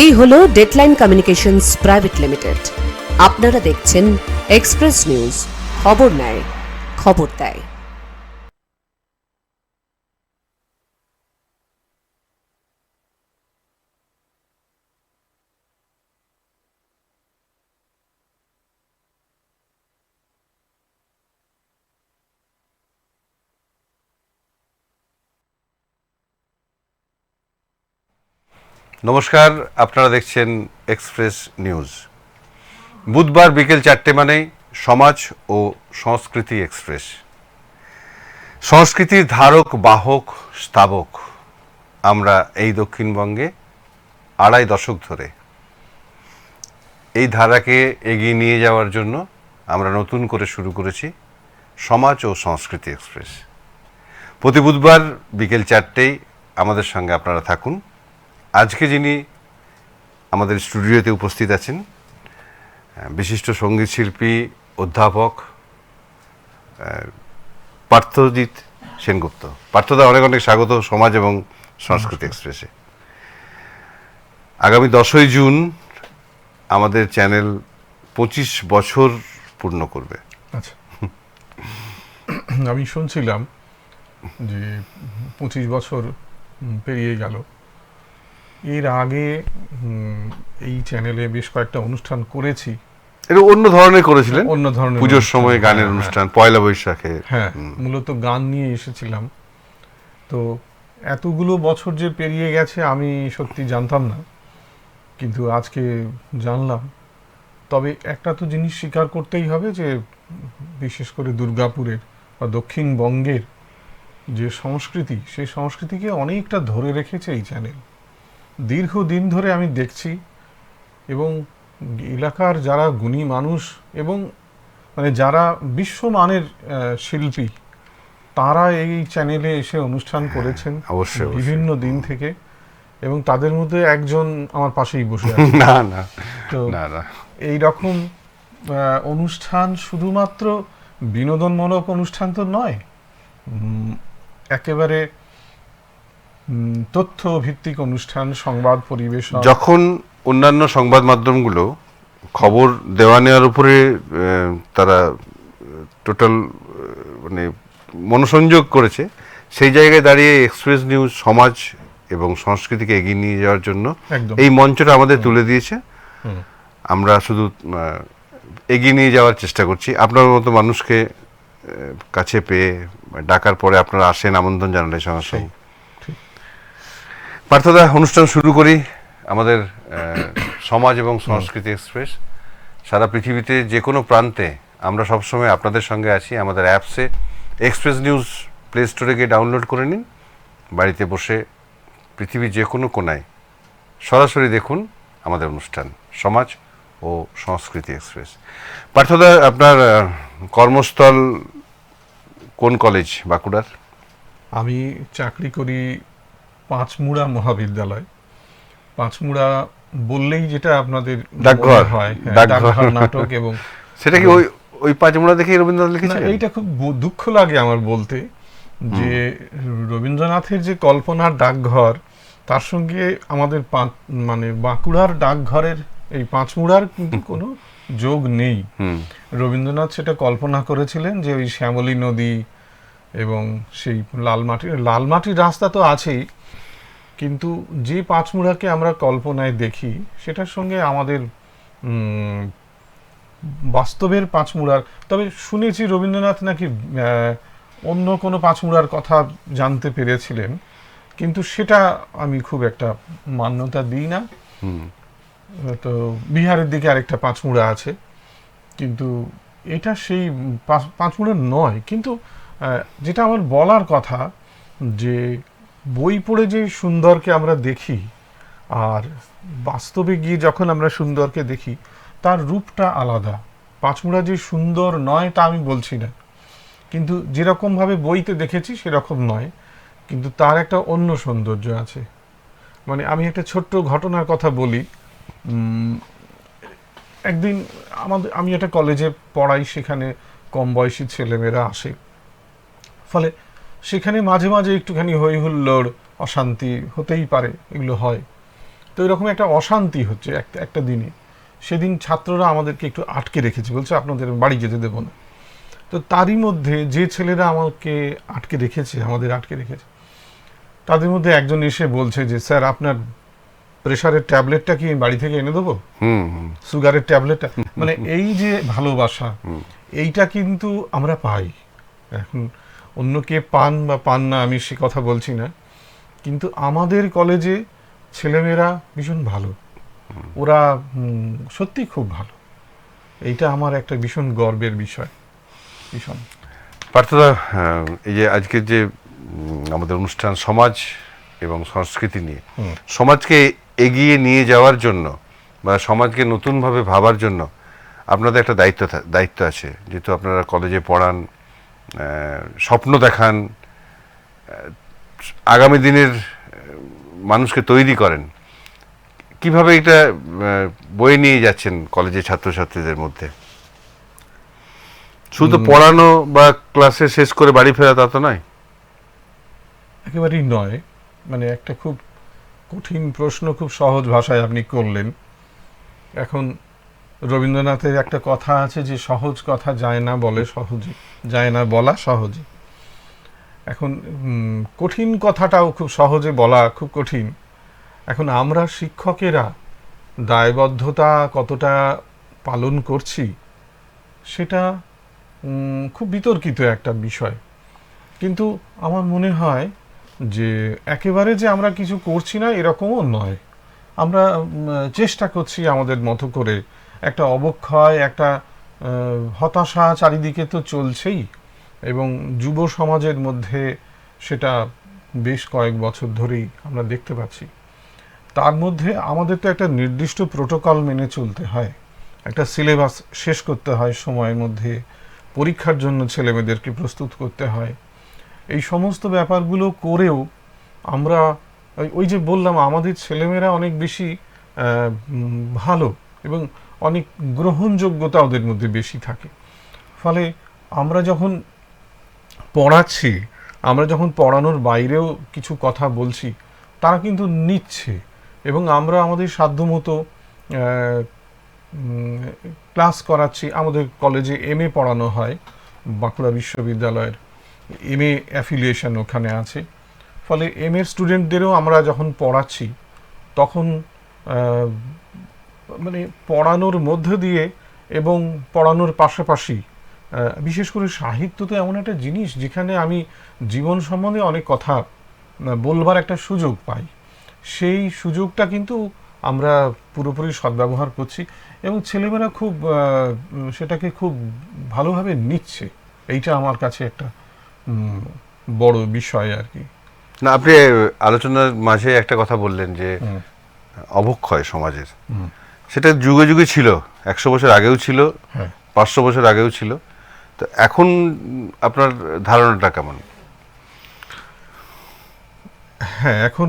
এই হলো deadline communications private limited. আপনারা দেখছেন এক্সপ্রেস নিউজ, খবর নেয়, খবর দেয়। নমস্কার, আপনারা দেখছেন এক্সপ্রেস নিউজ। বুধবার বিকেল 4টে মানেই সমাজ ও সংস্কৃতি এক্সপ্রেস। সংস্কৃতির ধারক বাহক স্থাবক আমরা এই দক্ষিণবঙ্গে 2.5 দশক ধরে। এই ধারাকে এগিয়ে নিয়ে যাওয়ার জন্য আমরা নতুন করে শুরু করেছি সমাজ ও সংস্কৃতি এক্সপ্রেস। প্রতি বুধবার বিকেল 4টেই আমাদের সঙ্গে আপনারা থাকুন। আজকে যিনি আমাদের স্টুডিওতে উপস্থিত আছেন, বিশিষ্ট সঙ্গীত শিল্পী, অধ্যাপক পার্থজিৎ সেনগুপ্ত। পার্থদা, অনেক অনেক স্বাগত সমাজ এবং সংস্কৃতি এক্সপ্রেসে। আগামী 10ই জুন আমাদের চ্যানেল 25 বছর পূর্ণ করবে। আচ্ছা, আমি শুনছিলাম যে 25 বছর পেরিয়ে গেল। এর আগে এই চ্যানেলে বেশ কয়েকটা অনুষ্ঠান করেছি। এটা অন্য ধরনের করেছিলেন, অন্য ধরনের পুজোর সময় গানের অনুষ্ঠান, পয়লা বৈশাখে। হ্যাঁ, মূলত গান নিয়ে এসেছিলাম। তো এতগুলো বছর যে পেরিয়ে গেছে আমি সত্যি জানতাম না, কিন্তু আজকে জানলাম। তবে একটা তো জিনিস স্বীকার করতেই হবে যে বিশেষ করে দুর্গাপুরের বা দক্ষিণবঙ্গের যে সংস্কৃতি, সেই সংস্কৃতিকে অনেকটা ধরে রেখেছে এই চ্যানেল। দীর্ঘদিন ধরে আমি দেখছি, এবং এলাকার যারা গুণী মানুষ এবং মানে যারা বিশ্বমানের শিল্পী, তারা এই চ্যানেলে এসে অনুষ্ঠান করেছেন অবশ্যই বিভিন্ন দিন থেকে, এবং তাদের মধ্যে একজন আমার পাশেই বসে আছে। না না, তো না না, এই রকম অনুষ্ঠান শুধুমাত্র বিনোদনমূলক অনুষ্ঠান তো নয়, একেবারে তথ্য ভিত্তিক অনুষ্ঠান, সংবাদ পরিবেশন। যখন অন্যান্য সংবাদ মাধ্যমগুলো খবর দেওয়া নেওয়ার উপরে তারা টোটাল মানে মনোসংযোগ করেছে, সেই জায়গায় দাঁড়িয়ে এক্সপ্রেস নিউজ সমাজ এবং সংস্কৃতিকে এগিয়ে নিয়ে যাওয়ার জন্য এই মঞ্চটা আমাদের তুলে দিয়েছে। আমরা শুধু এগিয়ে নিয়ে যাওয়ার চেষ্টা করছি। আপনার মতো মানুষকে কাছে পেয়ে ডাকার পরে আপনারা আসেন, আমন্ত্রণ জানালে সঙ্গে সঙ্গে। পার্থদা, অনুষ্ঠান শুরু করি। আমাদের সমাজ এবং সংস্কৃতি এক্সপ্রেস সারা পৃথিবীতে যে কোনো প্রান্তে আমরা সবসময় আপনাদের সঙ্গে আছি। আমাদের অ্যাপসে এক্সপ্রেস নিউজ প্লে স্টোরে গিয়ে ডাউনলোড করে নিন। বাড়িতে বসে পৃথিবীর যে কোনো কোনায় সরাসরি দেখুন আমাদের অনুষ্ঠান সমাজ ও সংস্কৃতি এক্সপ্রেস। পার্থদা, আপনার কর্মস্থল কোন কলেজ বাঁকুড়ার? আমি চাকরি করি পাঁচমুড়া মহাবিদ্যালয়। পাঁচমুড়া বললেই যেটা আপনাদের ডাকঘর হয়, ডাকঘর নাটক। এবং সেটা কি ওই পাঁচমুড়া দেখে রবীন্দ্রনাথ লিখেছেন? এইটা খুব দুঃখ লাগে আমার বলতে, যে রবীন্দ্রনাথের যে কল্পনার ডাকঘর, তার সঙ্গে আমাদের মানে বাঁকুড়ার ডাকঘরের এই পাঁচমুড়ার কিন্তু কোনো যোগ নেই। রবীন্দ্রনাথ সেটা কল্পনা করেছিলেন যে ওই শ্যামলী নদী এবং সেই লালমাটির রাস্তা তো আছেই, কিন্তু যে পাঁচমুড়াকে আমরা কল্পনায় দেখি সেটার সঙ্গে আমাদের বাস্তবের পাঁচমুড়ার, তবে শুনেছি রবীন্দ্রনাথ নাকি অন্য কোনো পাঁচমুড়ার কথা জানতে পেরেছিলেন, কিন্তু সেটা আমি খুব একটা মান্যতা দিই না। তো বিহারের দিকে আরেকটা পাঁচমুড়া আছে, কিন্তু এটা সেই পাঁচমুড়া নয়। কিন্তু যেটা আমার বলার কথা, যে বই পড়ে যে সুন্দরকে আমরা দেখি আর বাস্তবে গিয়ে যখন আমরা সুন্দরকে দেখি, তার রূপটা আলাদা। পাঁচমুড়া যে সুন্দর নয় তা আমি বলছি না, কিন্তু যেরকমভাবে বইতে দেখেছি সেরকম নয়, কিন্তু তার একটা অন্য সৌন্দর্য আছে। মানে আমি একটা ছোট্ট ঘটনার কথা বলি। একদিন আমি একটা কলেজে পড়াই, সেখানে কম বয়সী ছেলেমেয়েরা আসে, ফলে সেখানে মাঝে মাঝে একটুখানি হই হুল্লোড়, অশান্তি হতেই পারে, এগুলো হয়। তো এরকম একটা অশান্তি হচ্ছে একটা একটা দিনে। সেদিন ছাত্ররা আমাদেরকে একটু আটকে রেখেছে, বলছে আপনাদের বাড়ি যেতে দেবো না। তো তারই মধ্যে যে ছেলেরা আমাকে আটকে রেখেছে, আমাদের আটকে রেখেছে, তাদের মধ্যে একজন এসে বলছে যে স্যার আপনার প্রেশারের ট্যাবলেটটা কি বাড়ি থেকে এনে দেবো, সুগারের ট্যাবলেটটা। মানে এই যে ভালোবাসা, এইটা কিন্তু আমরা পাই। এখন অন্য কে পান বা পান না আমি সে কথা বলছি না, কিন্তু আমাদের কলেজে ছেলেমেয়েরা ভীষণ ভালো, ওরা সত্যি খুব ভালো। এইটা আমার একটা ভীষণ গর্বের বিষয়, ভীষণ। পার্থদা, এই যে আজকের যে আমাদের অনুষ্ঠান সমাজ এবং সংস্কৃতি নিয়ে, সমাজকে এগিয়ে নিয়ে যাওয়ার জন্য বা সমাজকে নতুনভাবে ভাবার জন্য আপনাদের একটা দায়িত্ব আছে, যেহেতু আপনারা কলেজে পড়ান, স্বপ্ন দেখান, আগামী দিনের মানুষকে তৈরি করেন। কিভাবে এটা বয়ে নিয়ে যাচ্ছেন কলেজের ছাত্রছাত্রীদের মধ্যে? শুধু পড়ানো বা ক্লাসে শেষ করে বাড়ি ফেরা তা তো নয়। একেবারেই নয়। মানে একটা খুব কঠিন প্রশ্ন খুব সহজ ভাষায় আপনি করলেন। এখন রবীন্দ্রনাথের একটা কথা আছে যে সহজ কথা যায় না বলে সহজে, যায় না বলা সহজে। এখন কঠিন কথাটাও খুব সহজে বলা খুব কঠিন। এখন আমরা শিক্ষকেরা দায়বদ্ধতা কতটা পালন করছি সেটা খুব বিতর্কিত একটা বিষয়। কিন্তু আমার মনে হয় যে একেবারে যে আমরা কিছু করছি না এরকমও নয়। আমরা চেষ্টা করছি আমাদের মতো করে। একটা অবক্ষয়, একটা হতাশা চারিদিকে তো চলছেই, এবং যুব সমাজের মধ্যে সেটা বেশ কয়েক বছর ধরেই আমরা দেখতে পাচ্ছি। তার মধ্যে আমাদের তো একটা নির্দিষ্ট প্রোটোকল মেনে চলতে হয়, একটা সিলেবাস শেষ করতে হয় সময়ের মধ্যে, পরীক্ষার জন্য ছেলেমেয়েদেরকে প্রস্তুত করতে হয়। এই সমস্ত ব্যাপারগুলো করেও আমরা ওই যে বললাম আমাদের ছেলেমেয়েরা অনেক বেশি ভালো এবং অনেক গ্রহণযোগ্যতা ওদের মধ্যে বেশি থাকে। ফলে আমরা যখন পড়াচ্ছি, আমরা যখন পড়ানোর বাইরেও কিছু কথা বলছি, তারা কিন্তু নিচ্ছে। এবং আমরা আমাদের সাধ্যমতো ক্লাস করাচ্ছি। আমাদের কলেজে MA পড়ানো হয়, বাঁকুড়া বিশ্ববিদ্যালয়ের MA অ্যাফিলিয়েশন ওখানে আছে। ফলে MA স্টুডেন্টদেরও আমরা যখন পড়াচ্ছি তখন মানে পড়ানোর মধ্য দিয়ে এবং পড়ানোর পাশাপাশি বিশেষ করে সাহিত্য তো এমন একটা জিনিস যেখানে আমি জীবন সম্বন্ধে অনেক কথা বলবার একটা সুযোগ পাই। সেই সুযোগটা কিন্তু আমরা পুরোপুরি সদ্ব্যবহার করছি এবং ছেলেমেয়েরা খুব সেটাকে খুব ভালোভাবে নিচ্ছে। এইটা আমার কাছে একটা বড় বিষয় আর কি। না, আপনি আলোচনার মাঝে একটা কথা বললেন যে অবক্ষয় সমাজের, সেটা যুগে যুগে ছিল, 100 বছর আগেও ছিল, 500 বছর আগেও ছিল। তো এখন আপনার ধারণাটা কেমন? হ্যাঁ, এখন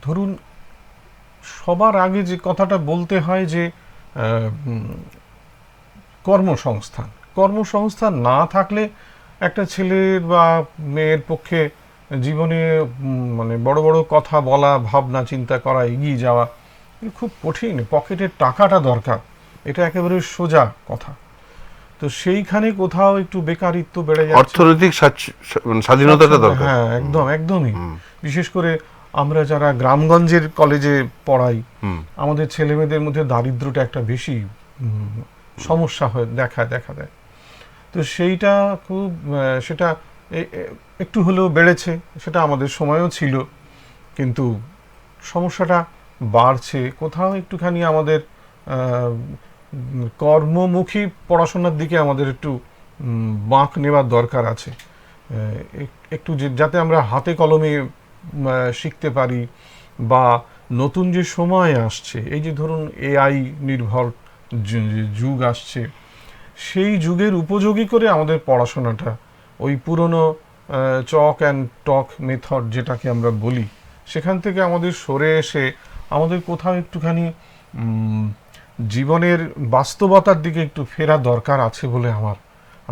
ধরুন সবার আগে যে কথাটা বলতে হয় যে কর্মসংস্থান না থাকলে একটা ছেলের বা মেয়ের পক্ষে জীবনে মানে বড় বড় কথা বলা, ভাবনা চিন্তা করা, এগিয়ে যাওয়া খুব কঠিন। পকেটের টাকাটা দরকার, এটা একেবারে সোজা কথা। তো সেইখানে কোথাও একটু বেকারিত্ব বেড়ে যাচ্ছে, অর্থনৈতিক স্বাধীনতাটা দরকার। হ্যাঁ, একদমই। বিশেষ করে আমরা যারা গ্রামগঞ্জের কলেজে পড়াই, আমাদের ছেলেমেয়েদের মধ্যে দারিদ্র্যটা একটা বেশি সমস্যা হয়ে দেখা দেয়। তো সেইটা খুব সেটা একটু হলেও বেড়েছে, সেটা আমাদের সময়ও ছিল, কিন্তু সমস্যাটা বাড়ছে। কোথাও একটুখানি আমাদের কর্মমুখী পড়াশোনার দিকে আমাদের একটু বাঁক নেওয়ার দরকার আছে, একটু যাতে আমরা হাতে কলমে শিখতে পারি। বা নতুন যে সময় আসছে, এই যে ধরুন AI নির্ভর যুগ আসছে, সেই যুগের উপযোগী করে আমাদের পড়াশোনাটা ওই পুরনো চক অ্যান্ড টক মেথড যেটাকে আমরা বলি, সেখান থেকে আমাদের সরে এসে আমাদের কোথাও একটুখানি জীবনের বাস্তবতার দিকে একটু ফেরা দরকার আছে বলে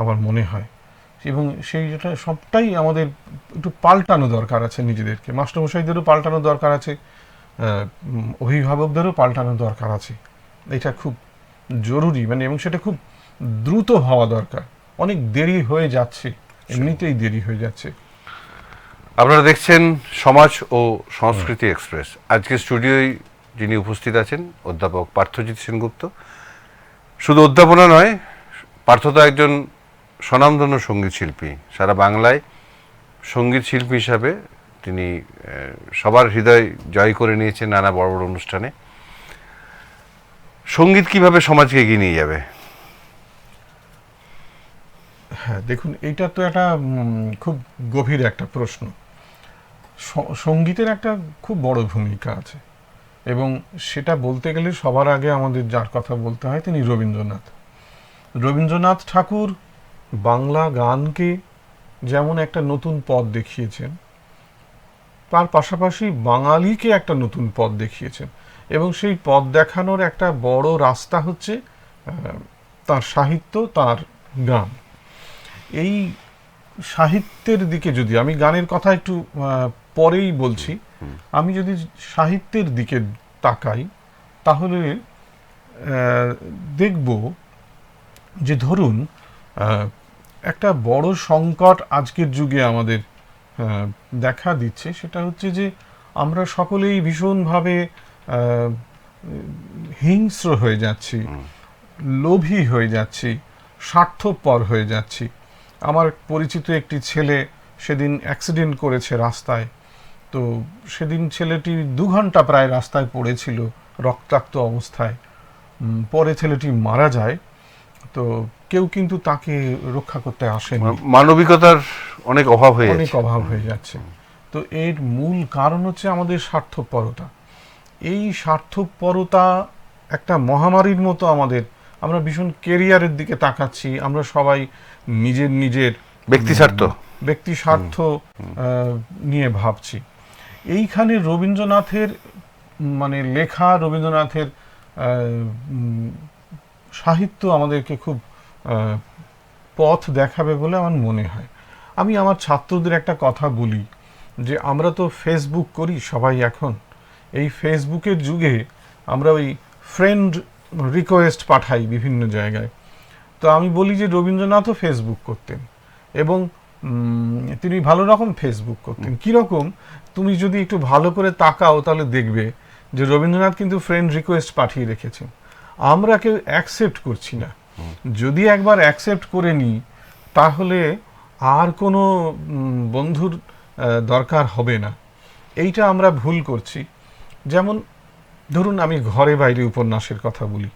আমার মনে হয়। এবং সেইটা সবটাই আমাদের একটু পাল্টানো দরকার আছে নিজেদেরকে, মাস্টারমশাইদেরও পাল্টানো দরকার আছে, অভিভাবকদেরও পাল্টানো দরকার আছে। এটা খুব জরুরি, মানে এবং সেটা খুব দ্রুত হওয়া দরকার। অনেক দেরি হয়ে যাচ্ছে, এমনিতেই দেরি হয়ে যাচ্ছে। আপনারা দেখছেন সমাজ ও সংস্কৃতি এক্সপ্রেস। আজকে স্টুডিওয় যিনি উপস্থিত আছেন অধ্যাপক পার্থজিৎ সেনগুপ্ত। শুধু অধ্যাপনা নয়, পার্থ তো একজন স্বনামধন্য সঙ্গীত শিল্পী। সারা বাংলায় সঙ্গীত শিল্পী হিসাবে তিনি সবার হৃদয় জয় করে নিয়েছেন নানা বড় বড় অনুষ্ঠানে। সঙ্গীত কিভাবে সমাজকে এগিয়ে নিয়ে যাবে? হ্যাঁ, দেখুন, এইটা তো একটা খুব গভীর একটা প্রশ্ন। সঙ্গীতের একটা খুব বড় ভূমিকা আছে, এবং সেটা বলতে গেলে সবার আগে আমাদের যার কথা বলতে হয় তিনি রবীন্দ্রনাথ। রবীন্দ্রনাথ ঠাকুর বাংলা গানকে যেমন একটা নতুন পথ দেখিয়েছেন, তার পাশাপাশি বাঙালিকে একটা নতুন পথ দেখিয়েছেন, এবং সেই পথ দেখানোর একটা বড় রাস্তা হচ্ছে তার সাহিত্য, তার গান। এই সাহিত্যের দিকে যদি আমি, গানের কথা একটু পরেই বলছি, আমি যদি সাহিত্যের দিকে তাকাই তাহলে দেখব যে ধরুন একটা বড় সংকট আজকের যুগে আমাদের দেখা দিচ্ছে, সেটা হচ্ছে যে আমরা সকলেই ভীষণভাবে হিংস্র হয়ে যাচ্ছি, লোভী হয়ে যাচ্ছি, স্বার্থপর হয়ে যাচ্ছি। আমার পরিচিত একটি ছেলে সেদিন অ্যাক্সিডেন্ট করেছে রাস্তায়। তো সেদিন ছেলেটি 2 ঘন্টা প্রায় রাস্তায় পড়েছিল রক্তাক্ত অবস্থায়। পরে ছেলেটি মারা যায়। তো কেউ কিন্তু তাকে রক্ষা করতে আসেনি। মানবিকতার অনেক অভাব হয়ে যাচ্ছে। তো এর মূল কারণ হচ্ছে আমাদের স্বার্থপরতা। এই স্বার্থপরতা একটা মহামারীর মতো আমরা ভীষণ কেরিয়ারের দিকে তাকাচ্ছি। আমরা সবাই নিজের ব্যক্তি স্বার্থ নিয়ে ভাবছি। এইখানে রবীন্দ্রনাথের লেখা, রবীন্দ্রনাথের সাহিত্য আমাদেরকে খুব পথ দেখাবে বলে আমার মনে হয়। আমি আমার ছাত্রদের একটা কথা বলি যে আমরা তো ফেসবুক করি সবাই এখন। এই ফেসবুকের যুগে আমরা ওই ফ্রেন্ড রিকোয়েস্ট পাঠাই বিভিন্ন জায়গায়। তো আমি বলি যে রবীন্দ্রনাথও ফেসবুক করতেন, এবং তিনি ভালো রকম ফেসবুক করতেন। কীরকম, তুমি যদি একটু ভালো করে তাকাও তাহলে দেখবে যে রবীন্দ্রনাথ কিন্তু ফ্রেন্ড রিকোয়েস্ট পাঠিয়ে রেখেছেন। আমরা কেউ অ্যাকসেপ্ট করছি না। যদি একবার অ্যাকসেপ্ট করে নিই তাহলে আর কোনো বন্ধুর দরকার হবে না। এইটা আমরা ভুল করছি। যেমন ধরুন আমি ঘরে বাইরে উপন্যাসের কথা বলি।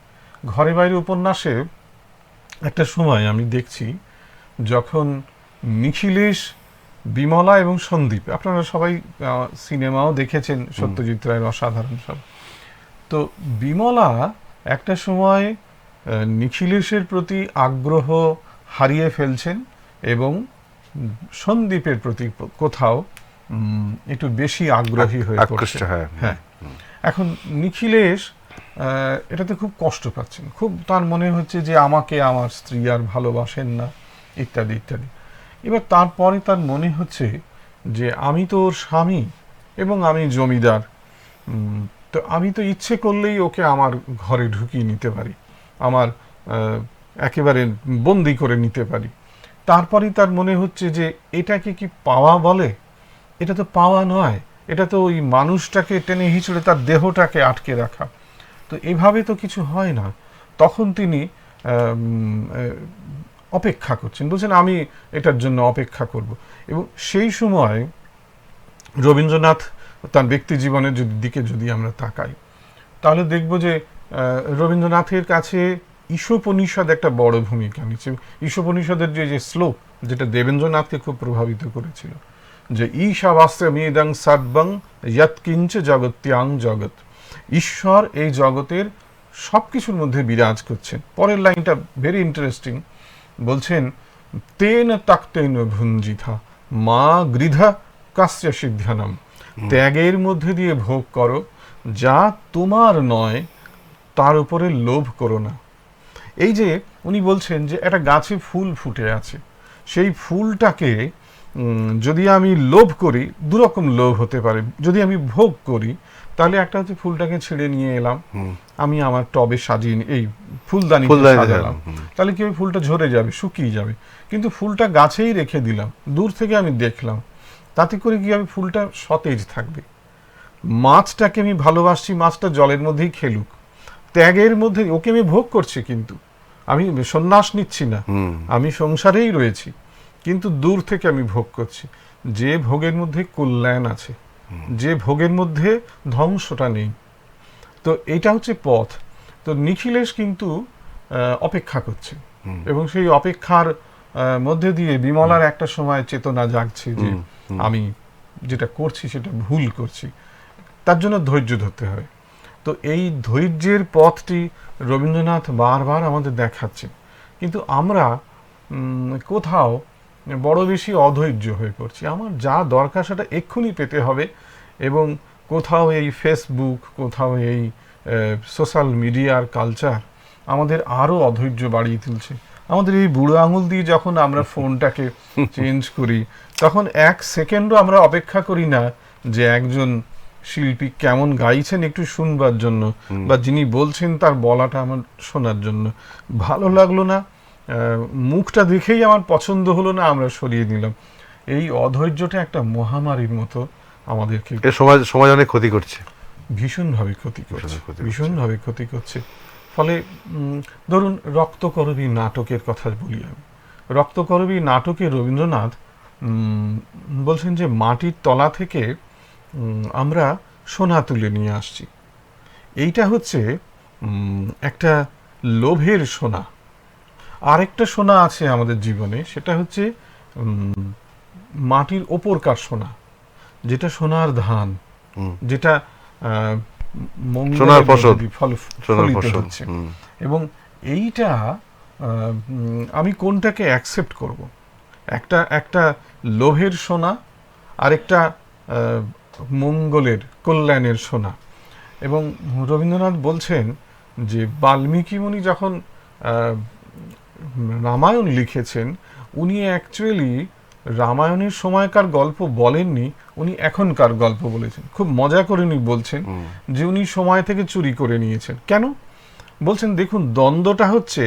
ঘরে বাইরে উপন্যাসে একটা সময় আমি দেখছি যখন নিখিলেশ, বিমলা এবং সন্দীপ, আপনারা সবাই সিনেমাও দেখেছেন সত্যজিৎ রায়ের অসাধারণ সব। তো বিমলা একটা সময় নিখিলেশের প্রতি আগ্রহ হারিয়ে ফেলছেন এবং সন্দীপের প্রতি কোথাও একটু বেশি আগ্রহী হয়ে পড়ছে। হ্যাঁ, এখন নিখিলেশ এটাতে খুব কষ্ট পাচ্ছেন। খুব তার মনে হচ্ছে যে আমাকে আমার স্ত্রী আর ভালোবাসেন না, ইত্যাদি ইত্যাদি। এবার তারপরে তার মনে হচ্ছে যে আমি তো ওর স্বামী এবং আমি জমিদার, তো আমি তো ইচ্ছে করলেই ওকে আমার ঘরে ঢুকিয়ে নিতে পারি, আমার একেবারে বন্দি করে নিতে পারি। তারপরেই তার মনে হচ্ছে যে এটাকে কি পাওয়া বলে? এটা তো পাওয়া নয়, এটা তো ওই মানুষটাকে টেনে হিঁচড়ে তার দেহটাকে আটকে রাখা। তো এভাবে তো কিছু হয় না। তখন তিনি অপেক্ষা করছেন, বলছেন আমি এটার জন্য অপেক্ষা করব। এবং সেই সময় রবীন্দ্রনাথ তার ব্যক্তি জীবনের দিকে যদি আমরা তাকাই তাহলে দেখব যে রবীন্দ্রনাথের কাছে ঈশোপনিষদ একটা বড় ভূমিকা নিচ্ছে। ঈশোপনিষদের যে শ্লোক, যেটা দেবেন্দ্রনাথকে খুব প্রভাবিত করেছিল, যে ঈশাবাস্যমিদং সর্বং যৎকিঞ্চ জগত্যাং জগৎ, ঈশ্বর এই জগতের সব কিছুর মধ্যে বিরাজ করছেন। পরের লাইনটা ভেরি ইন্টারেস্টিং, বলছেন তেন তাক্তেন ভুঞ্জিথা মা গৃধা কাস্য সিদ্ধানম, ত্যাগের মধ্যে দিয়ে ভোগ করো, যা তোমার নয় তার উপরে লোভ করো না। এই যে উনি বলছেন যে একটা গাছে ফুল ফুটে আছে, সেই ফুলটাকে যদি আমি লোভ করি, দুরকম লোভ হতে পারে। যদি আমি ভোগ করি, তাহলে একটা হচ্ছে ফুলটাকে ছিঁড়ে নিয়ে এলাম, আমি আমার টবে সাজিয়ে এই ফুলদানিতে সাজালাম, তাহলে কি ওই ফুলটা ঝরে যাবে, শুকিয়ে যাবে। কিন্তু ফুলটা গাছেই রেখে দিলাম, দূর থেকে আমি দেখলাম, তাতে করে কি হবে, ফুলটা সতেজ থাকবে। মাছটাকে আমি ভালোবাসছি, মাছটা জলের মধ্যেই খেলুক, ত্যাগের মধ্যে, ওকে আমি ভোগ করছি, কিন্তু আমি সন্ন্যাস নিচ্ছি না, আমি সংসারেই রয়েছি, কিন্তু দূর থেকে আমি ভোগ করছি। যে ভোগের মধ্যে কল্যাণ আছে, যে ভোগের মধ্যে ধ্বংসটা নেই, তো এটা হচ্ছে পথ। তো নিখিলেশ কিন্তু অপেক্ষা করছে, এবং সেই অপেক্ষার মধ্যে দিয়ে বিমলার একটা সময় চেতনা জাগছে যে আমি যেটা করছি সেটা ভুল করছি, তার জন্য ধৈর্য ধরতে হবে। তো এই ধৈর্যের পথটি রবীন্দ্রনাথ বারবার আমাদের দেখাচ্ছে, কিন্তু আমরা কোথাও বড় বেশি অধৈর্য হয়ে পড়ছি। আমার যা দরকার সেটা এক্ষুনি পেতে হবে, এবং কোথাও এই ফেসবুক, কোথাও এই সোশ্যাল মিডিয়ার কালচার আমাদের আরও অধৈর্য বাড়িয়ে তুলছে। আমাদের এই বুড়ো আঙুল দিয়ে যখন আমরা ফোনটাকে চেঞ্জ করি, তখন এক সেকেন্ডও আমরা অপেক্ষা করি না যে একজন শিল্পী কেমন গাইছেন একটু শুনবার জন্য, বা যিনি বলছেন তার বলাটা আমার শোনার জন্য। ভালো লাগলো না, মুখটা দেখেই আমার পছন্দ হলো না, আমরা সরিয়ে দিলাম। এই অধৈর্যটা একটা মহামারীর মতো আমাদেরকে সমাজ অনেক ক্ষতি করছে, ভীষণভাবে ক্ষতি করছে। ফলে ধরুন রক্তকরবী নাটকের কথা বলি আমি। রক্তকরবী নাটকে রবীন্দ্রনাথ বলছেন যে মাটির তলা থেকে আমরা সোনা তুলে নিয়ে আসছি। এইটা হচ্ছে একটা লোভের সোনা। আরেকটা সোনা আছে আমাদের জীবনে, সেটা হচ্ছে মাটির ওপরকার সোনা, যেটা সোনার ধান, যেটা সোনার ফসল ফলিত হচ্ছে। এবং এইটা আমি কোনটাকে অ্যাকসেপ্ট করব? একটা লোভের সোনা, আরেকটা মঙ্গলের, কল্যাণের সোনা। এবং রবীন্দ্রনাথ বলছেন যে বাল্মীকি মুনি যখন রামায়ণ লিখেছেন, উনি অ্যাকচুয়ালি রামায়ণের সময়কার গল্প বলেননি, উনি এখনকার গল্প বলেছেন। খুব মজা করে উনি বলছেন যে উনি সময় থেকে চুরি করে নিয়েছেন। কেন বলছেন? দেখুন, দ্বন্দ্বটা হচ্ছে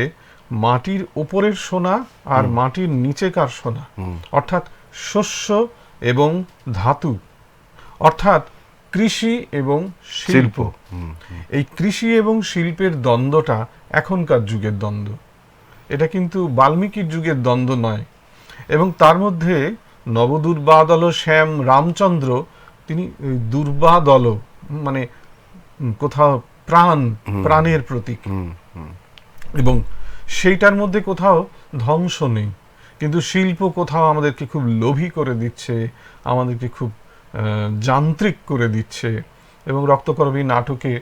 মাটির ওপরের সোনা আর মাটির নিচেকার সোনা, অর্থাৎ শস্য এবং ধাতু, অর্থাৎ কৃষি এবং শিল্প। এই কৃষি এবং শিল্পের দ্বন্দ্বটা এখনকার যুগের দ্বন্দ্ব, এটা কিন্তু বাল্মীকির যুগের দ্বন্দ্ব নয়। এবং তার মধ্যে নবদুর্বাদল শ্যাম রামচন্দ্র, তিনি দুর্বাদল মানে কোথাও প্রাণের প্রতীক, এবং সেইটার মধ্যে কোথাও ধ্বংস নেই, কিন্তু শিল্প কোথাও আমাদেরকে খুব লোভী করে দিচ্ছে, আমাদেরকে খুব যান্ত্রিক করে দিচ্ছে। এবং রক্তকরবী নাটকে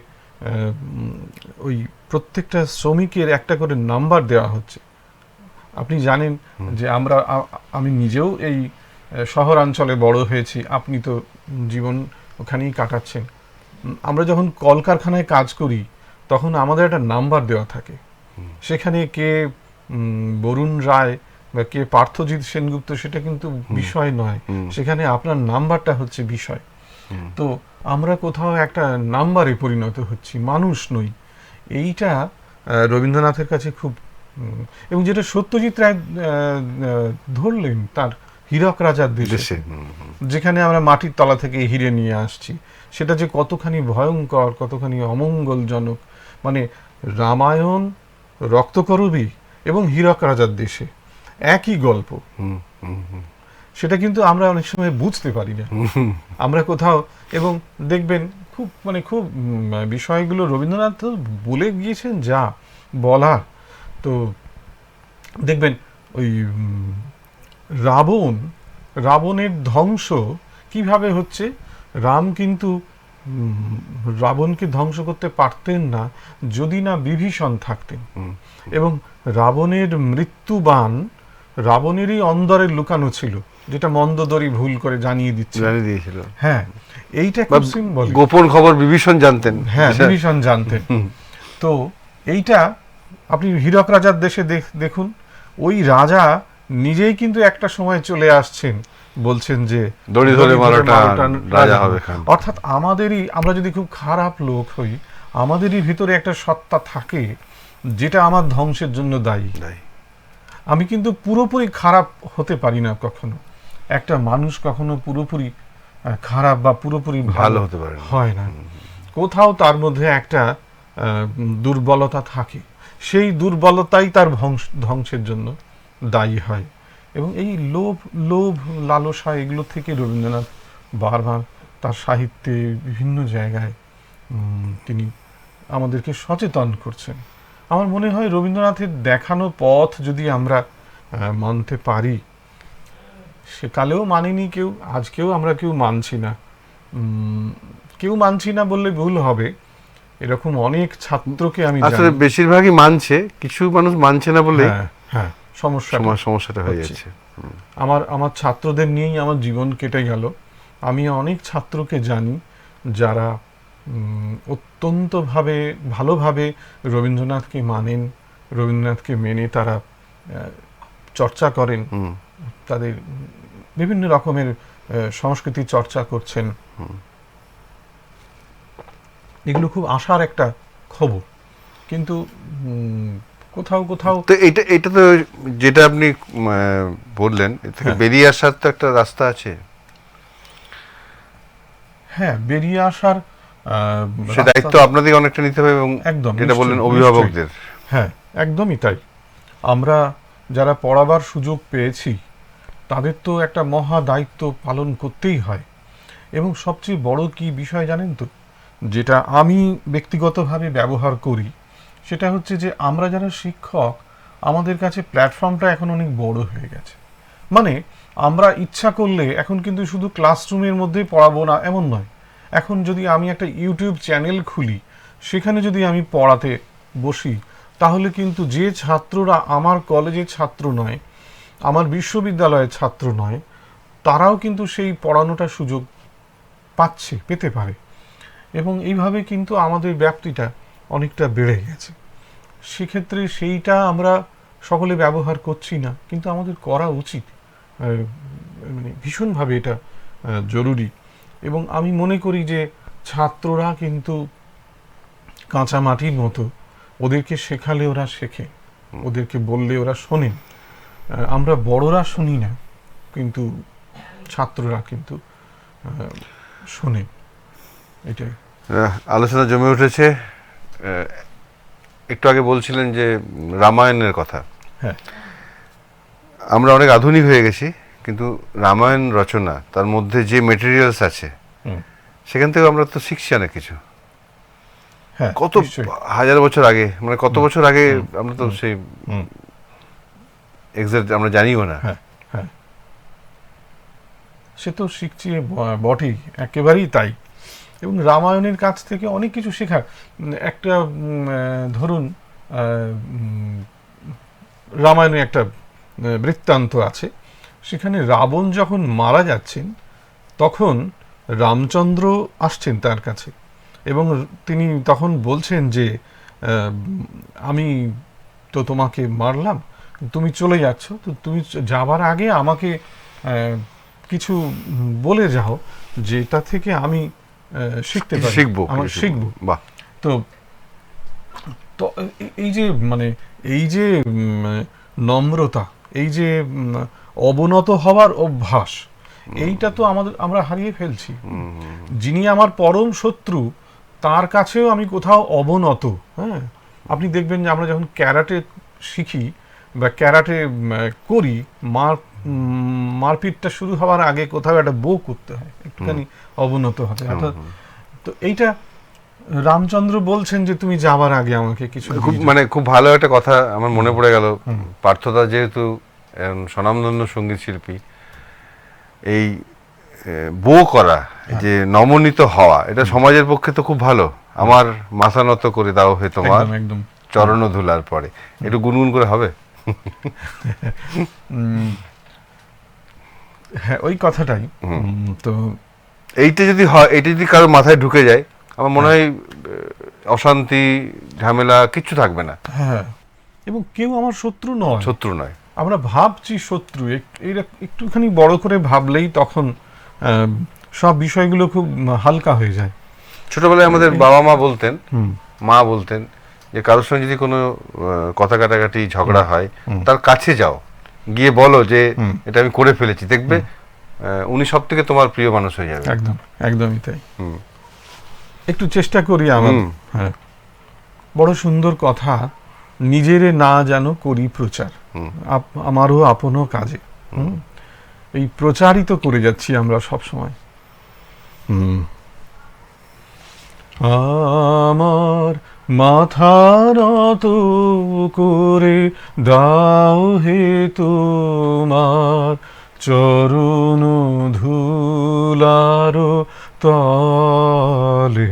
ওই প্রত্যেকটা শ্রমিকের একটা করে নাম্বার দেওয়া হচ্ছে। আপনি জানেন যে আমি নিজেও এই শহরাঞ্চলে বড় হয়েছি, আপনি তো জীবন ওখানেই কাটাচ্ছেন। আমরা যখন কলকারখানায় কাজ করি, তখন আমাদের একটা নাম্বার দেওয়া থাকে। সেখানে কে বরুণ রায় বা কে পার্থজিৎ সেনগুপ্ত সেটা কিন্তু বিষয় নয়, সেখানে আপনার নাম্বারটা হচ্ছে বিষয়। তো আমরা কোথাও একটা নাম্বারে পরিণত হচ্ছি, মানুষ নই। এইটা রবীন্দ্রনাথের কাছে খুব, এবং যেটা সত্যজিৎ রায় ধরলেন তার হীরক রাজার দেশে, যেখানে আমরা মাটির তলা থেকে হিরে নিয়ে আসছি, সেটা যে কতখানি ভয়ঙ্কর, কতখানি অমঙ্গলজনক। মানে রামায়ণ, রক্তকরবী এবং হীরক রাজার দেশে একই গল্প, সেটা কিন্তু আমরা অনেক সময় বুঝতে পারি না। আমরা কোথাও, এবং দেখবেন খুব খুব বিষয়গুলো রবীন্দ্রনাথ বলে গিয়েছেন যা বলার। তো দেখবেন ওই রাবণের ধ্বংস কিভাবে হচ্ছে। রাম কিন্তু রাবণকে ধ্বংস করতে পারতেন না যদি না বিভীষণ থাকতেন, এবং রাবণের মৃত্যুবাণ রাবণেরই অন্দরে লুকানো ছিল, যেটা মন্দোদরি ভুল করে জানিয়ে দিয়েছিল। হ্যাঁ, এইটা খুব সিম্বল। গোপন খবর বিভীষণ জানতেন। হ্যাঁ, বিভীষণ জানতেন। তো এইটা আপনি হীরক রাজার দেশে দেখুন, ওই রাজা নিজেই কিন্তু একটা সময় চলে আসছেন বলছেন যে দড়ি ধরে মারোটা রাজা হবে খান। অর্থাৎ আমরা যদি খুব খারাপ লোক হই, আমাদেরই ভিতরে একটা সত্তা থাকে যেটা আমার ধ্বংসের জন্য দায়ী। আমি কিন্তু পুরোপুরি খারাপ হতে পারি না কখনো। একটা মানুষ কখনো পুরোপুরি খারাপ বা পুরোপুরি ভালো হতে পারে হয় না। কোথাও তার মধ্যে একটা দুর্বলতা থাকে, সেই দুর্বলতাই তার ধ্বংসের জন্য দায়ী হয়। এবং এই লোভ লালসা এগুলো থেকে রবীন্দ্রনাথ বারবার তার সাহিত্যে বিভিন্ন জায়গায় তিনি আমাদেরকে সচেতন করছেন। আমার মনে হয় রবীন্দ্রনাথের দেখানো পথ যদি আমরা মানতে পারি, সেকালেও মানিনি কেউ, আজকেও আমরা কেউ মানছি না। কেউ মানছি না বললে ভুল হবে, এরকম অনেক ছাত্রকে আমি আসলে বেশিরভাগই মানছে, কিছু মানুষ মানছে না বলে হ্যাঁ সমস্যাটা হয়ে যাচ্ছে। আমার ছাত্রদের নিয়েই আমার জীবন কেটে গেল। আমি অনেক ছাত্রকে জানি যারা অত্যন্ত ভালোভাবে রবীন্দ্রনাথকে মানেন, রবীন্দ্রনাথকে মেনে তারা চর্চা করেন, তাদের বিভিন্ন রকমের সংস্কৃতি চর্চা করছেন। এগুলো খুব আশার একটা খবর। কিন্তু কোথাও তো এটা তো যেটা আপনি বললেন, এর থেকে বেরিয়ে আসার তো একটা রাস্তা আছে। হ্যাঁ, বেরিয়ে আসার সে দায়িত্ব আপনাদের অনেকটা নিতে হবে, এবং একদম যেটা বললেন অভিভাবকদের। হ্যাঁ, একদমই তাই। আমরা যারা পড়াবার সুযোগ পেয়েছি তাদের তো একটা মহা দায়িত্ব পালন করতেই হয়। এবং সবচেয়ে বড় কি বিষয় জানেন তো, যেটা আমি ব্যক্তিগতভাবে ব্যবহার করি, সেটা হচ্ছে যে আমরা যারা শিক্ষক, আমাদের কাছে প্ল্যাটফর্মটা এখন অনেক বড় হয়ে গেছে। মানে আমরা ইচ্ছা করলে এখন কিন্তু শুধু ক্লাসরুমের মধ্যে পড়াবো না এমন নয়। এখন যদি আমি একটা ইউটিউব চ্যানেল খুলি, সেখানে যদি আমি পড়াতে বসি, তাহলে কিন্তু যে ছাত্ররা আমার কলেজের ছাত্র নয়, আমার বিশ্ববিদ্যালয়ের ছাত্র নয়, তারাও কিন্তু সেই পড়ানোটার সুযোগ পেতে পারে। এবং এইভাবে কিন্তু আমাদের ব্যাপ্তিটা অনেকটা বেড়ে গেছে। সেক্ষেত্রে সেইটা আমরা সকলে ব্যবহার করছি না, কিন্তু আমাদের করা উচিত। মানে ভীষণভাবে এটা জরুরি। এবং আমি মনে করি যে ছাত্ররা কিন্তু কাঁচা মাটির মতো, ওদেরকে শেখালে ওরা শেখে, ওদেরকে বললে ওরা শোনেন। আমরা বড়রা শুনি না, কিন্তু ছাত্ররা কিন্তু শোনে। এটাই আলোচনা জমে উঠেছে। একটু আগে বলছিলেন যে রামায়ণের কথা। হ্যাঁ, আমরা অনেক আধুনিক হয়ে গেছি, কিন্তু রামায়ণ রচনা, তার মধ্যে যে মেটেরিয়ালস আছে, সেখান থেকে আমরা তো শিখছি অনেক কিছু। কত হাজার বছর আগে, মানে কত বছর আগে আমরা তো সেই এক্সাক্ট আমরা জানিও না। হ্যাঁ, সে তো শিখছি বটেই, একেবারেই তাই। এবং রামায়ণের কাছ থেকে অনেক কিছু শেখার একটা ধরুন, রামায়ণে একটা বৃত্তান্ত আছে। সেখানে রাবণ যখন মারা যাচ্ছেন, তখন রামচন্দ্র আসছেন তার কাছে, এবং তিনি তখন বলছেন যে আমি তো তোমাকে মারলাম, তুমি চলে যাচ্ছ, তো তুমি যাবার আগে আমাকে কিছু বলে যাও, যেটা থেকে আমি শিখতে পারি, শিখবো। বাহ। তো এই যে নম্রতা, এই যে অবনত হওয়ার অভ্যাস, এইটা তো আমরা হারিয়ে ফেলছি। যিনি আমার পরম শত্রু, তার কাছেও আমি কোথাও অবনত। হ্যাঁ, আপনি দেখবেন যে আমরা যখন ক্যারাটে শিখি বা ক্যারাটে করি, মারপিটটা শুরু হওয়ার আগে কোথাও একটা বো করতে হয়, একটুখানি অবনত হতে হয়। তো এইটা রামচন্দ্র বলছেন যে তুমি যাবার আগে আমাকে কিছু, খুব ভালো একটা কথা আমার মনে পড়ে গেল। পার্থদা যেহেতু স্বনামধন্য সঙ্গীত শিল্পী, এই বো করা, যে নমনীত হওয়া, এটা সমাজের পক্ষে তো খুব ভালো। আমার মাথা নত করে দাও হে তোমার চরণ ধুলার পরে, একটু গুনগুন করে হবে। হ্যাঁ, ওই কথাটাই। তো এইটা যদি কারোর মাথায় ঢুকে যায়, আমার মনে হয় অশান্তি ঝামেলা কিচ্ছু থাকবে না। হ্যাঁ, এবং কেউ আমার শত্রু নয়। আমরা ভাবছি শত্রু, এরা একটুখানি বড় করে ভাবলেই তখন সব বিষয়গুলো খুব হালকা হয়ে যায়। ছোটবেলায় আমাদের বাবা মা বলতেন, মা বলতেন যে কারোর সঙ্গে যদি কোনো কথা কাটাকাটি ঝগড়া হয় তার কাছে যাও, গিয়ে বলো যে এটা আমি করে ফেলেছি, দেখবে উনি সব থেকে তোমার প্রিয় মানুষ হয়ে যাবে। একদম, একদমই তাই। একটু চেষ্টা করি আমার। হ্যাঁ, বড় সুন্দর কথা, নিজেরে না যেন করি প্রচার, আমারও আপনও কাজে। এই প্রচারিত করে যাচ্ছি আমরা সব সময়। আমার মাথা নত করে দাও হে তোমার চরণ ধুলার তলে,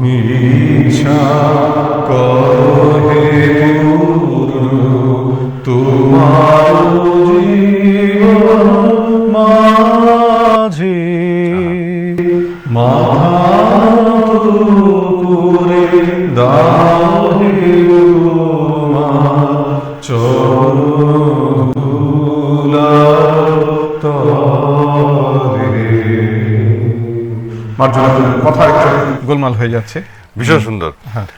ইচ্ছা করো হে তোমার জীবন মাঝে, মাথা করে দাও হে তোমার চরণ ধুলার তলে। কথা একটু গোলমাল হয়ে যাচ্ছে। ভীষণ সুন্দর। হ্যাঁ,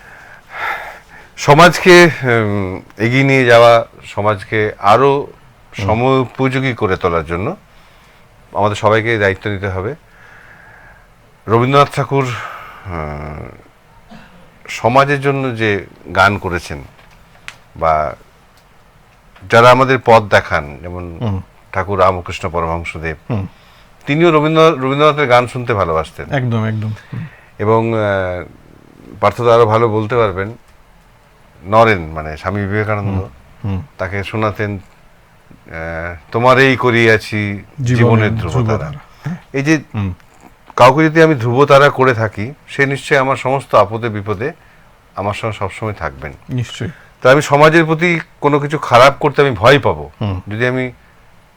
সমাজকে এগিয়ে নিয়ে যাওয়া, সমাজকে আরো সময়োপযোগী করে তোলার জন্য আমাদের সবাইকে দায়িত্ব নিতে হবে। রবীন্দ্রনাথ ঠাকুর সমাজের জন্য যে গান করেছেন, বা যারা আমাদের পথ দেখান, যেমন ঠাকুর রামকৃষ্ণ পরমহংসদেব, তিনিও রবীন্দ্রনাথের গান শুনতে ভালোবাসতেন। একদম একদম। এবং পার্থদা আরো ভালো বলতে পারবেন, নরেন মানে স্বামী বিবেকানন্দ তাকে শোনাতেন তোমার এই করিয়াছি জীবনের ধ্রুবতারা। এই যে কাউকে যদি আমি ধ্রুবতারা করে থাকি, সে নিশ্চয়ই আমার সমস্ত আপদে বিপদে আমার সঙ্গে সবসময় থাকবেন। নিশ্চয়ই। তা আমি সমাজের প্রতি কোনো কিছু খারাপ করতে আমি ভয় পাবো যদি আমি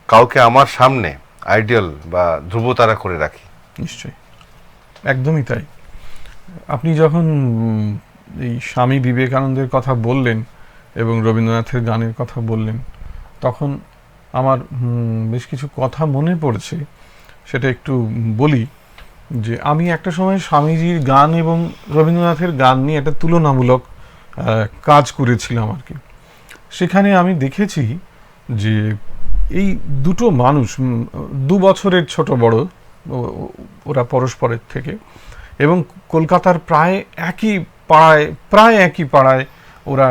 কাউকে আমার সামনে আইডিয়াল বা ধ্রুবতারা করে রাখি। নিশ্চয়ই, একদমই তাই। আপনি যখন এই স্বামী বিবেকানন্দের কথা বললেন এবং রবীন্দ্রনাথের গানের কথা বললেন, তখন আমার বেশ কিছু কথা মনে পড়ছে, সেটা একটু বলি। যে আমি একটা সময় স্বামীজির গান এবং রবীন্দ্রনাথের গান নিয়ে একটা তুলনামূলক কাজ করেছিলাম আর কি। সেখানে আমি দেখেছি যে এই দুটো মানুষ 2 বছরের ছোট বড়, ওরা পরস্পরের থেকে, এবং কলকাতার প্রায় একই পাড়ায় ওরা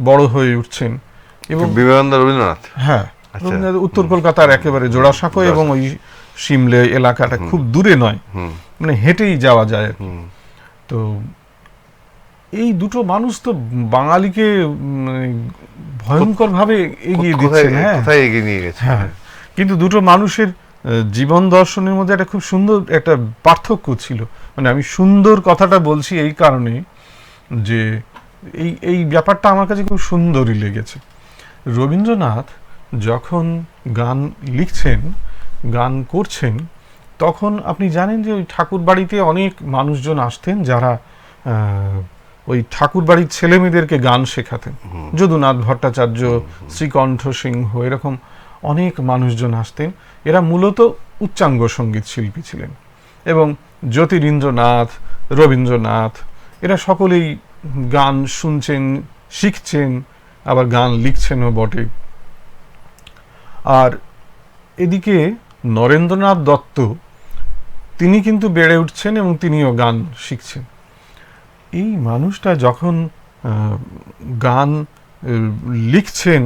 বড় হয়ে উঠছেন। এবং রবীন্দ্রনাথ, হ্যাঁ, রবীন্দ্রনাথ উত্তর কলকাতার একেবারে জোড়াসাঁকো, এবং ওই সিমলে এলাকাটা খুব দূরে নয়, মানে হেঁটেই যাওয়া যায়। তো এই দুটো মানুষ তো বাঙালিকে ভয়ঙ্কর ভাবে এগিয়ে দিচ্ছে। হ্যাঁ, কিন্তু দুটো মানুষের জীবন দর্শনের মধ্যে একটা খুব সুন্দর একটা পার্থক্য ছিল। মানে আমি সুন্দর কথাটা বলছি এই কারণে যে এই ব্যাপারটা আমার কাছে খুব সুন্দরই লেগেছে। রবীন্দ্রনাথ যখন গান লিখছেন, গান করছেন, তখন আপনি জানেন যে ওই ঠাকুর বাড়িতে অনেক মানুষজন আসতেন যারা ওই ঠাকুর বাড়ির ছেলে মেয়েদেরকে গান শেখাতেন। যদুনাথ ভট্টাচার্য, শ্রীকণ্ঠ সিংহ, এরকম অনেক মানুষজন আসতেন। এরা মূলত উচ্চাঙ্গ সঙ্গীত শিল্পী ছিলেন। এবং জ্যোতিরিন্দ্রনাথ, রবীন্দ্রনাথ, এরা সকলেই গান শুনছেন, শিখছেন, আবার গান লিখছেনও বটে। আর এদিকে নরেন্দ্রনাথ দত্ত, তিনি কিন্তু বেড়ে উঠছেন এবং তিনিও গান শিখছেন। এই মানুষটা যখন গান লিখছেন,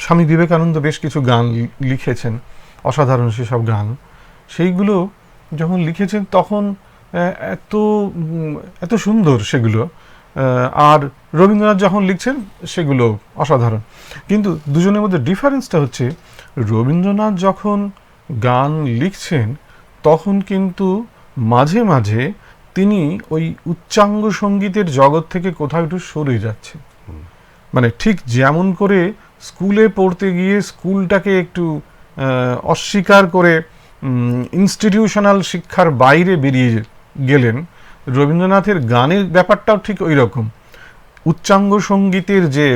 স্বামী বিবেকানন্দ বেশ কিছু গান লিখেছেন, অসাধারণ সেসব গান, সেইগুলো যখন লিখেছেন তখন এত সুন্দর সেগুলো। আর রবীন্দ্রনাথ যখন লিখছেন সেগুলো অসাধারণ। কিন্তু দুজনের মধ্যে ডিফারেন্সটা হচ্ছে, রবীন্দ্রনাথ যখন গান লিখছেন তখন কিন্তু মাঝে মাঝে তিনি ওই উচ্চাঙ্গ সঙ্গীতের জগৎ থেকে কোথাও একটু সরে যাচ্ছেন। মানে ঠিক যেমন করে স্কুলে পড়তে গিয়ে স্কুলটাকে একটু অস্বীকার করে ইনস্টিটিউশনাল শিক্ষার বাইরে বেরিয়ে গেলেন, রবীন্দ্রনাথের গানের ব্যাপারটাও ঠিক ওই রকম। উচ্চাঙ্গ সঙ্গীতের যে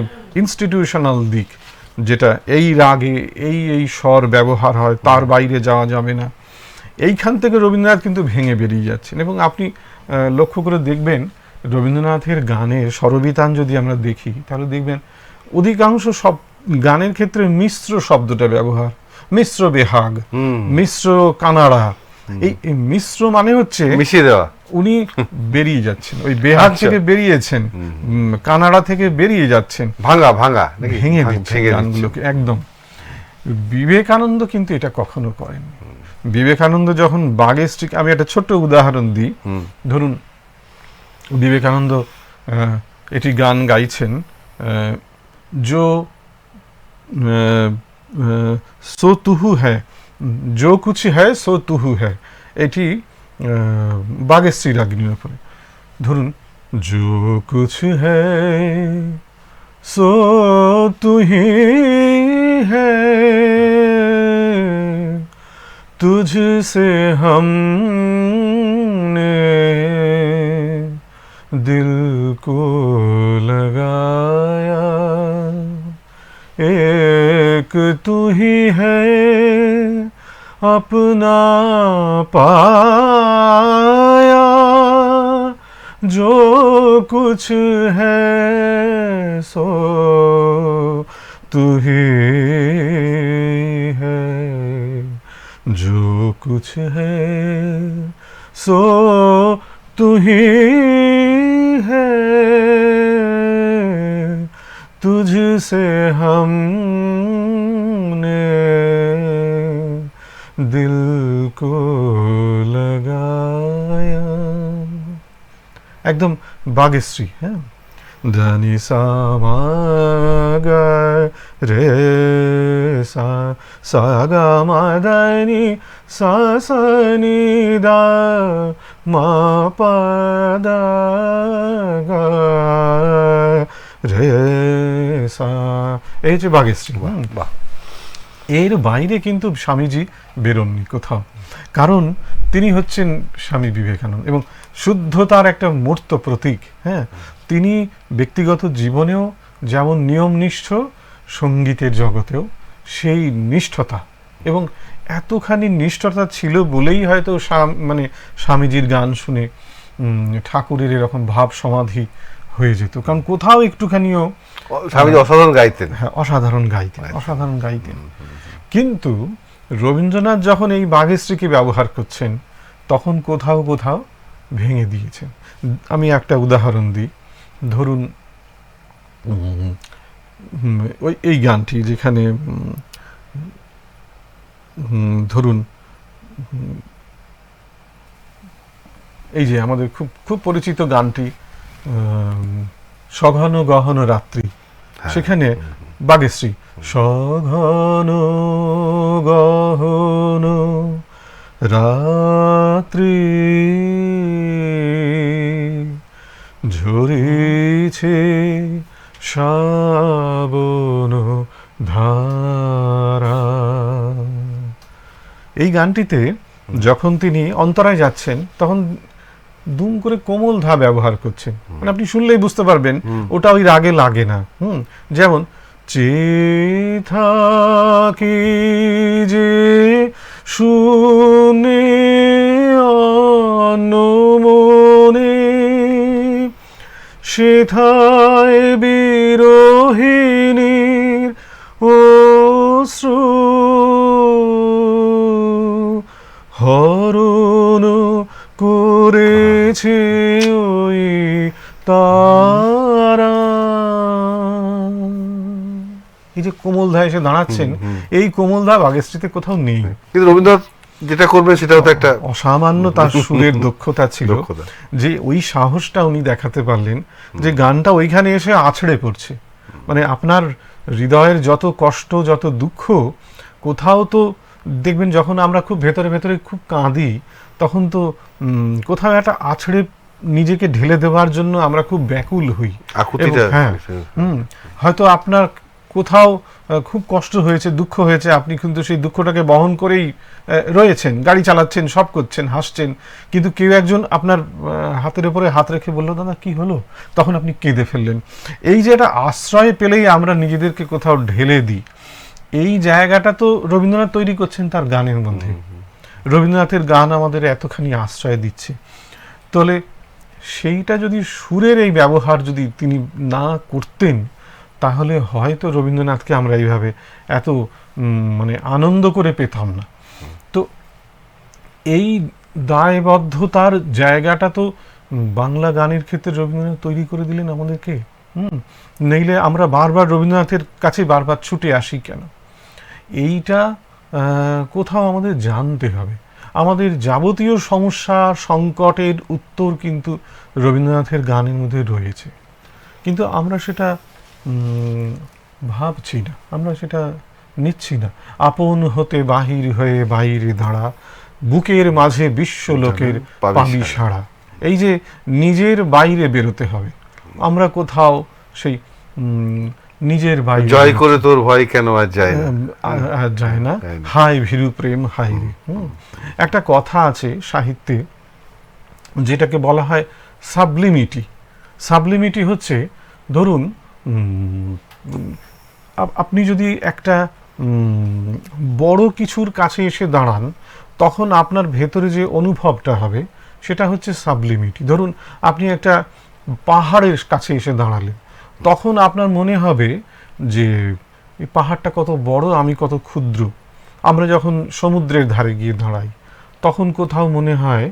ইনস্টিটিউশনাল দিক, যেটা এই রাগে এই স্বর ব্যবহার হয়, তার বাইরে যাওয়া যাবে না, এইখান থেকে রবীন্দ্রনাথ কিন্তু ভেঙে বেরিয়ে যাচ্ছেন। এবং আপনি লক্ষ্য করে দেখবেন রবীন্দ্রনাথের গানের স্বরবিতান যদি আমরা দেখি, তাহলে দেখবেন অধিকাংশ সব গানের ক্ষেত্রে মিশ্র শব্দটা ব্যবহার, মিশ্র বেহাগ, মিশ্র কানাড়া। এই মিশ্র মানে হচ্ছে মিশিয়ে দেওয়া, উনি বেরিয়ে যাচ্ছেন, ওই বেহাগ থেকে বেরিয়েছেন, কানাড়া থেকে বেরিয়ে যাচ্ছেন, ভাঙা ভাঙা নাকি? ভেঙে দিচ্ছেন গানগুলোকে একদম। বিবেকানন্দ কিন্তু এটা কখনো করেননি। বিবেকানন্দ যখন বাঘের স্ত্রী, আমি একটা ছোট্ট উদাহরণ দিই, ধরুন বিবেকানন্দ এটি গান গাইছেন, जो सो तुहु है, जो कुछ है सो तुहु है, এটি বাগেশ্রী রাগিনীর উপরে। ধরুন जो कुछ है सो तुही है, तुझसे हमने दिल को लगाया, एक तू ही है अपना पाया, जो कुछ है सो तू ही है, जो कुछ है सो तू ही है, तुझसे हमने दिल को लगाया। एकदम बागेश्री। হ্যাঁ, धनी सा मा गा रे सा सा गा मा धनी सा सा नी दा मा पा दा गा রে সা, এই যে বাগেশ্রী। বাহ, এর বাইরে কিন্তু স্বামীজি বেরোননি কোথাও, কারণ তিনি হচ্ছেন স্বামী বিবেকানন্দ এবং শুদ্ধতার একটা মূর্ত প্রতীক। হ্যাঁ, তিনি ব্যক্তিগত জীবনেও যেমন নিয়মনিষ্ঠ, সঙ্গীতের জগতেও সেই নিষ্ঠতা, এবং এতখানি নিষ্ঠতা ছিল বলেই হয়তো মানে স্বামীজির গান শুনে ঠাকুরের এরকম ভাব সমাধি হয়ে যেত, কারণ কোথাও একটুখানিও স্বামীজি অসাধারণ গাইতেন। হ্যাঁ, অসাধারণ গাইতেন। কিন্তু রবীন্দ্রনাথ যখন এই বাঘেশ্রীকে ব্যবহার করছেন, তখন কোথাও কোথাও ভেঙে দিয়েছেন। আমি একটা উদাহরণ দিই, ধরুন ওই এই গানটি যেখানে ধরুন এই যে আমাদের খুব খুব পরিচিত গানটি সঘন গহন রাত্রি, সেখানে বাগেশ্রী সঘন গহন রাত্রি ঝরিছে শ্রাবণ ধারা। এই গানটিতে যখন তিনি অন্তরায় যাচ্ছেন, তখন দুম করে কোমল ধা ব্যবহার করছেন, মানে আপনি শুনলেই বুঝতে পারবেন ওটা ওই রাগে লাগে না। যেমন চেথাকি যে শুনে অনমনে, সেথায় বিরোহিণীর অশ্রু হরণ করেছে ওই তারা। এই যে কোমল ধা এসে দাঁড়াচ্ছেন, এই কোমল ধা বাগেশ্রীতে কোথাও নেই, কিন্তু রবীন্দ্রনাথ যেটা করবেন সেটাও তো একটা অসামান্য তার সুরের দক্ষতা ছিল, যে ওই সাহসটা উনি দেখাতে পারলেন যে গানটা ওইখানে এসে আছড়ে পড়ছে। মানে আপনার হৃদয়ের যত কষ্ট, যত দুঃখ, কোথাও তো দেখবেন যখন আমরা খুব ভেতরে ভেতরে খুব কাঁদি, তখন তো কোথাও একটা আছড়ে নিজেকে ঢেলে দেওয়ার জন্য আমরা খুব ব্যাকুল হই। আকুতিটা, হ্যাঁ, হয়তো আপনার কোথাও খুব কষ্ট হয়েছে, দুঃখ হয়েছে, আপনি কিন্তু সেই দুঃখটাকে বহন করেই রয়েছেন, গাড়ি চালাচ্ছেন, সব করছেন, হাসছেন, কিন্তু কেউ একজন আপনার হাতের উপরে হাত রেখে বললো দাদা কি হলো, তখন আপনি কেঁদে ফেললেন। এই যে একটা আশ্রয় পেলেই আমরা নিজেদেরকে কোথাও ঢেলে দিই, এই জায়গাটা তো রবীন্দ্রনাথ তৈরি করছেন তার গানের মধ্যে। রবীন্দ্রনাথের গান আমাদের এতখানি আশ্রয় দিচ্ছে, তাহলে সেইটা যদি সুরের এই ব্যবহার যদি তিনি না করতেন, তাহলে হয়তো রবীন্দ্রনাথকে আমরা এইভাবে এত মানে আনন্দ করে পেতাম না। তো এই দায়বদ্ধতার জায়গাটা তো বাংলা গানের ক্ষেত্রে রবীন্দ্রনাথ তৈরি করে দিলেন আমাদেরকে। নইলে আমরা বারবার রবীন্দ্রনাথের কাছে বারবার ছুটে আসি কেন? এইটা কোথাও আমাদের জানতে হবে। আমাদের যাবতীয় সমস্যা সংকটের উত্তর কিন্তু রবীন্দ্রনাথের গানের মধ্যে রয়েছে, কিন্তু আমরা সেটা ভাবছি না, আমরা সেটা নিচ্ছি না। আপন হতে বাহির হয়ে বাইরে দাঁড়া, বুকের মাঝে বিশ্ব লোকের পাবি সাড়া। এই যে নিজের বাইরে বেরোতে হবে, আমরা কোথাও সেই নিজের বাইরে জয় করে তোর ভয় কেন আর যায় না, যায় না, হায় ভীরু প্রেম হায় রে। একটা কথা আছে সাহিত্যে যেটাকে বলা হয় সাবলিমিটি। সাবলিমিটি হচ্ছে, ধরুন আপনি যদি একটা বড় কিছুর কাছে এসে দাঁড়ান, তখন আপনার ভেতরে যে অনুভবটা হবে সেটা হচ্ছে সাবলিমিটি। ধরুন আপনি একটা পাহাড়ের কাছে এসে দাঁড়ালেন, তখন আপনার মনে হবে যে এই পাহাড়টা কত বড়, আমি কত ক্ষুদ্র। আমরা যখন সমুদ্রের ধারে গিয়ে দাঁড়াই, তখন কোথাও মনে হয়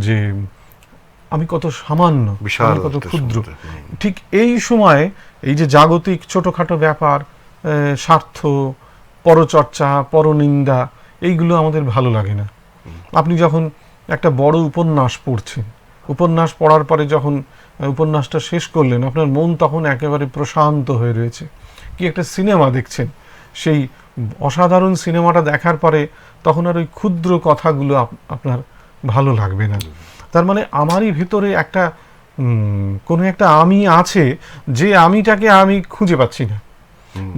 যে আমি কত সামান্য, আমি কত ক্ষুদ্র। ঠিক এই সময় এই যে জাগতিক ছোটখাটো ব্যাপার, স্বার্থ, পরচর্চা, পরনিন্দা, এইগুলো আমাদের ভালো লাগে না। আপনি যখন একটা বড় উপন্যাস পড়ছেন, উপন্যাস পড়ার পরে যখন উপন্যাসটা শেষ করলেন, আপনার মন তখন একেবারে প্রশান্ত হয়ে রয়েছে। কি একটা সিনেমা দেখছেন, সেই অসাধারণ সিনেমাটা দেখার পরে তখন আর ওই ক্ষুদ্র কথাগুলো আপনার ভালো লাগবে না। তার মানে আমারই ভেতরে একটা কোনো একটা আমি আছে, যে আমিটাকে আমি খুঁজে পাচ্ছি না।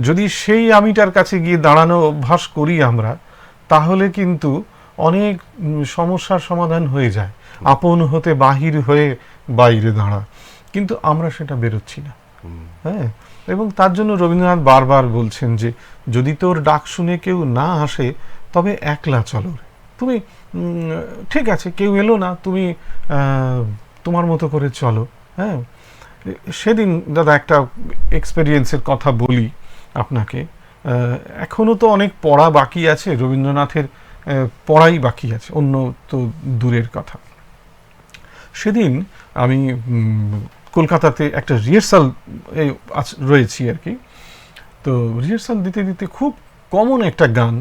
যদি সেই আমিটার কাছে গিয়ে দাঁড়ানো অভ্যাস করি আমরা, তাহলে কিন্তু অনেক সমস্যার সমাধান হয়ে যায়। আপন হতে বাহির হয়ে বাইরে দাঁড়া, কিন্তু আমরা সেটা বেরোচ্ছি না। হ্যাঁ, এবং তার জন্য রবীন্দ্রনাথ বারবার বলছেন যে যদি তোর ডাক শুনে কেউ না আসে, তবে একলা চলো। তুমি ঠিক আছে, কেউ এলো না, তুমি তোমার মতো করে চলো। হ্যাঁ, সেদিন দাদা একটা এক্সপেরিয়েন্সের কথা বলি আপনাকে। এখনো তো অনেক পড়া বাকি আছে, রবীন্দ্রনাথের পড়াই বাকি আছে, অন্য তো দূরের কথা। সেদিন আমি কলকাতাতে একটা রিহার্সাল রয়েছি আর কি। তো রিহার্সাল দিতে দিতে খুব কমন একটা গান,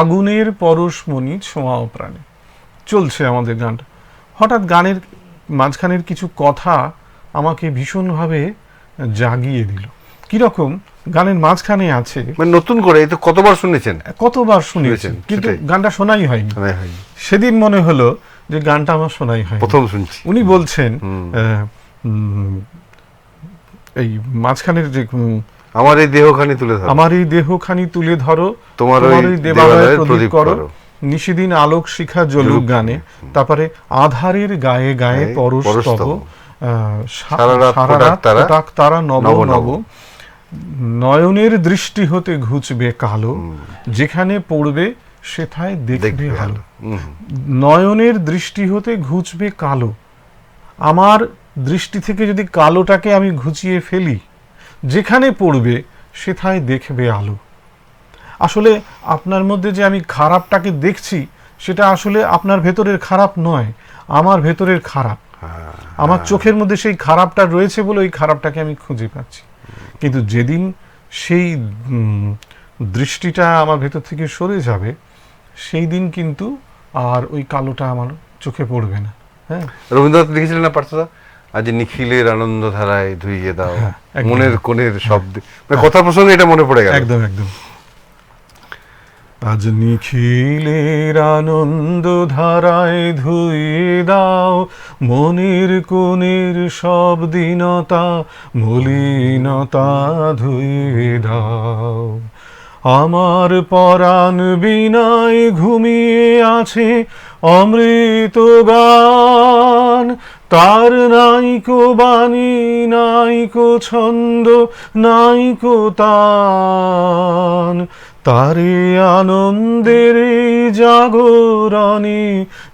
আগুনের পরশমণি ছোঁয়াও প্রাণে, চলছে আমাদের গানটা। হঠাৎ গানের মাঝখানের কিছু কথা আমাকে ভীষণভাবে জাগিয়ে দিল। কিরকম, গানের মাঝখানে আছে, মানে নতুন করে এই তো কতবার শুনেছেন, কতবার শুনেছেন, কিন্তু গানটা শোনাই হয়নি। সেদিন মনে হলো যে গানটা আমার শোনাই হয়, প্রথম শুনছি। উনি বলছেন এই মাঝখানের যে আমার এই দেহখানি তুলে ধরো, আমার এই দেহখানি তুলে ধরো, তোমার ওই দেবালয়ে প্রদীপ করো, নিশিদিন আলোক শিখা জ্বলুক গানে, তারপরে আধারের গায়ে গায়ে পরশ তব, সারা রাত তারা নব নব, নয়নের দৃষ্টি হতে ঘুচবে কালো, যেখানে পড়বে সেথায় দেখবে ভালো। নয়নের দৃষ্টি হতে ঘুচবে কালো, আমার দৃষ্টি থেকে যদি কালোটাকে আমি ঘুচিয়ে ফেলি, যেখানে পড়বে সেথায় দেখবে আলো। আসলে আপনার মধ্যে যে আমি খারাপটাকে দেখছি, সেটা আসলে আপনার ভেতরের খারাপ নয়, আমার ভেতরের খারাপ। আমার চোখের মধ্যে সেই খারাপটা রয়েছে বলে ওই খারাপটাকে আমি খুঁজে পাচ্ছি। কিন্তু যেদিন সেই দৃষ্টিটা আমার ভেতর থেকে সরে যাবে, সেই দিন কিন্তু আর ওই কালোটা আমার চোখে পড়বে না। হ্যাঁ, রবীন্দ্রনাথ লিখেছিলেন না পার্থদা, আজ নিখিলের আনন্দ ধারায় ধুইয়ে দাও মনের কোণের শব্দ, কথা প্রসঙ্গে এটা মনে পড়ে গেল। একদম একদম। আজ নিখিলের আনন্দ ধারায় ধুয়ে দাও মনের কোণের সব দীনতা মলিনতা ধুয়ে দাও। আমার পরাণ বিনায় ঘুমিয়ে আছে অমৃত গান, তার নাইকো বাণী নাইকো ছন্দ নাইকো তান, তারে আনন্দের এই জাগরণে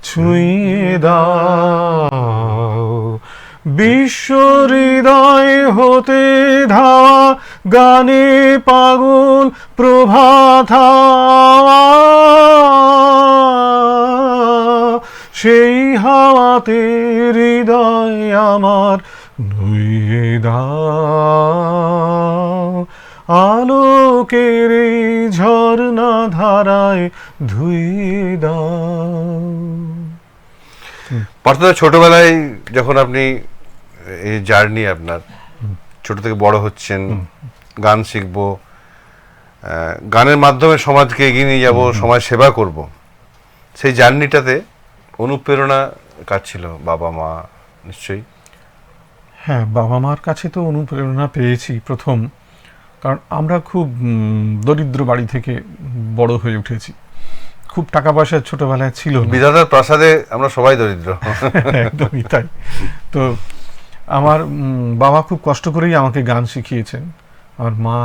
ছুঁয়ে দাও। বিশ্ব হৃদয় হতে ধাওয়া গানে পাগল প্রভাত হাওয়া, সেই হাওয়াতে হৃদয় আমার নুয়ে দাও। আলোকের এই ঝর্ণা ধারায় ধুয়ে দাও। পার্থদা, ছোটবেলায় যখন আপনি এই জার্নি আপনার ছোট থেকে বড় হচ্ছেন, গান শিখবো, গানের মাধ্যমে সমাজকে এগিয়ে নিয়ে যাব, সমাজ সেবা করব, সেই জার্নিটাতে অনুপ্রেরণা কার ছিল? বাবা মা নিশ্চয়ই। হ্যাঁ, বাবা মার কাছে তো অনুপ্রেরণা পেয়েছি প্রথম, কারণ আমরা খুব দরিদ্র বাড়ি থেকে বড় হয়ে উঠেছি। খুব টাকা পয়সা ছোটবেলায় ছিল না। বিধাতার প্রাসাদে আমরা সবাই দরিদ্র। একদমই তাই। তো আমার বাবা খুব কষ্ট করেই আমাকে গান শিখিয়েছেন। আর মা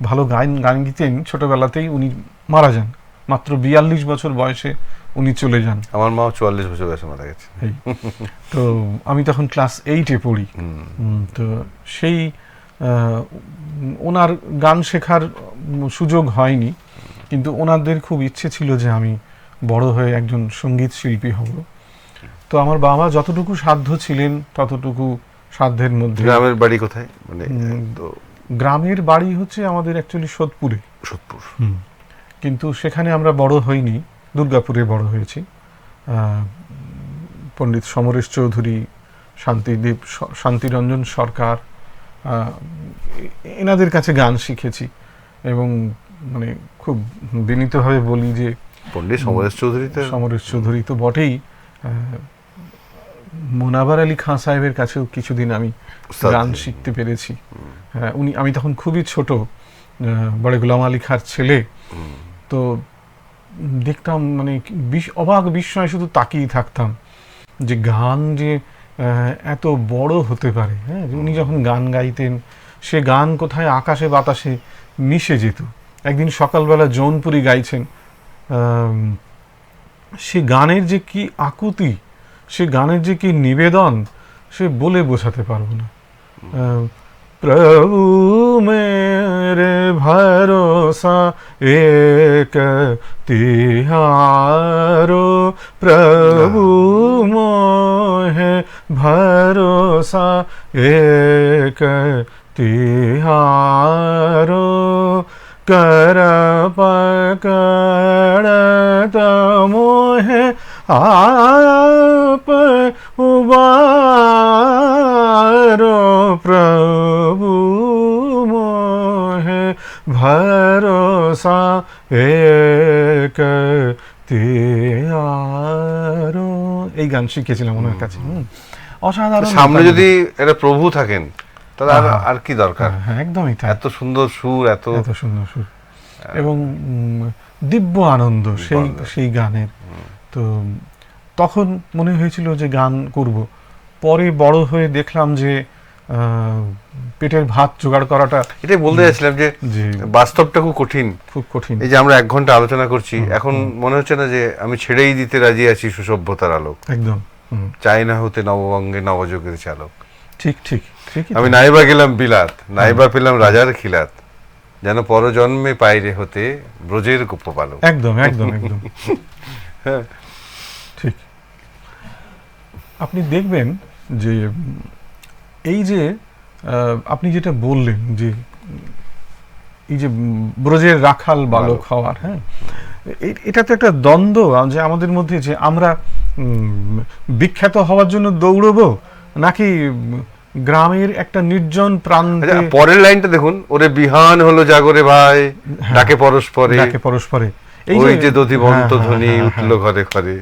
ভালো গান গীতেন। ছোটবেলাতেই উনি মারা যান, মাত্র 42 বছর বয়সে উনি চলে যান। আমার মা 44 বছর বয়সে মারা গেছে। তো আমি তখন ক্লাস 8-এ পড়ি। তো সেই ওনার গান শেখার সুযোগ হয়নি, কিন্তু ওনাদের খুব ইচ্ছে ছিল যে আমি বড় হয়ে একজন সঙ্গীত শিল্পী হব। তো আমার বাবা যতটুকু সাধ্য ছিলেন ততটুকু সাধ্যের মধ্যে। গ্রামের বাড়ি কোথায়? মানে গ্রামের বাড়ি হচ্ছে আমাদের অ্যাকচুয়ালি সোদপুরে। সোদপুর। কিন্তু সেখানে আমরা বড় হইনি, দুর্গাপুরে বড় হয়েছি। পণ্ডিত সমরেশ চৌধুরী, শান্তিরঞ্জন সরকার, এনাদের কাছে গান শিখেছি। এবং মানে খুব বিনীতভাবে বলি যে পণ্ডিত সমরেশ চৌধুরী তো বটেই, মোনাবার আলী খাঁ সাহেবের কাছেও কিছুদিন আমি গান শিখতে পেরেছি। আমি তখন খুবই ছোট, বড় গোলাম আলী খাঁর ছেলে। তো দেখতাম, মানে অবাক বিস্ময় শুধু তাকিয়ে থাকতাম যে গান যে এত বড় হতে পারে। হ্যাঁ, উনি যখন গান গাইতেন, সে গান কোথায় আকাশে বাতাসে মিশে যেত। একদিন সকালবেলা জৌনপুরি গাইছেন, সে গানের যে কি আকুতি, সে গানের যে কি নিবেদন, সে বলে বোঝাতে পারবো না। প্রভু মেরে ভরসা এক তিহারো, প্রভু মোহে ভরসা এক তিহারো, कर पकड़त मोहे आप उबारो, प्रभु मोहे भरोसा एक तिहारो। এই গান শিখেছিলাম ওনার কাছে। অসাধারণ। সামনে যদি একটা প্রভু থাকেন তাহলে আর কি দরকার? একদমই তাই। এত সুন্দর সুর, এত সুন্দর সুর এবং দিব্য আনন্দ সেই গানের। তো তখন মনে হয়েছিল যে গান করব। পরে বড় হয়ে দেখলাম যে পেটের ভাত জোগাড় করাটা, এটাই বলতে চাইছিলাম যে বাস্তবটা খুব কঠিন। এই যে আমরা 1 ঘন্টা আলোচনা করছি, এখন মনে হচ্ছে না যে আমি ছেড়েই দিতে রাজি আছি সুসভ্যতার আলোক। একদম চাই না হতে নববঙ্গে নবযুগের চালক। ঠিক ঠিক। আমি নাইবা গেলাম বিলাত, নাইবা পেলাম রাজার খিলাত, যেন পরজন্মে পাইরে হতে ব্রজের গোপপালক। একদম একদম একদম ঠিক। আপনি দেখবেন যে এই যে আপনি যেটা বললেন যে এই যে ব্রজের রাখাল বালক হওয়ার, হ্যাঁ, এটা তো একটা দ্বন্দ্ব যে আমাদের মধ্যে, যে আমরা বিখ্যাত হওয়ার জন্য দৌড়বো নাকি গ্রামের একটা নির্জন প্রান্তে। পরের লাইনটা দেখুন, ওরে বিহান হলো জাগরে ভাই, ডাকে পরস্পরে, ডাকে পরস্পরে। ওই যে দধিবন্ত হ্যাঁ, ধ্বনি হ্যাঁ, উঠলো ঘরে ঘরে।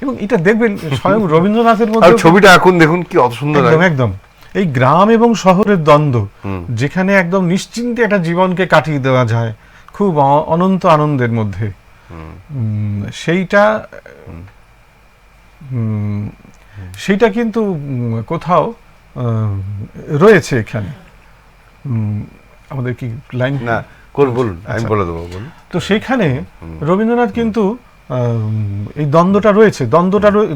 এবং এটা দেখবেন স্বয়ং রবীন্দ্রনাথের আর মধ্যে ছবিটা এখন দেখুন কি অত সুন্দর একদম লাগে। একদম এই গ্রাম এবং শহরের দ্বন্দ্ব, যেখানে একদম নিশ্চিন্তে একটা জীবনকে কাটিয়ে দেওয়া যায় খুব অনন্ত আনন্দের মধ্যে, সেইটা সেইটা কিন্তু কোথাও রয়েছে এখানে। আমাদের কি লাইন না বলুন, আমি বলে দেবো, বলুন। তো সেইখানে রবীন্দ্রনাথ কিন্তু এই দ্বন্দ্বটা রয়েছে,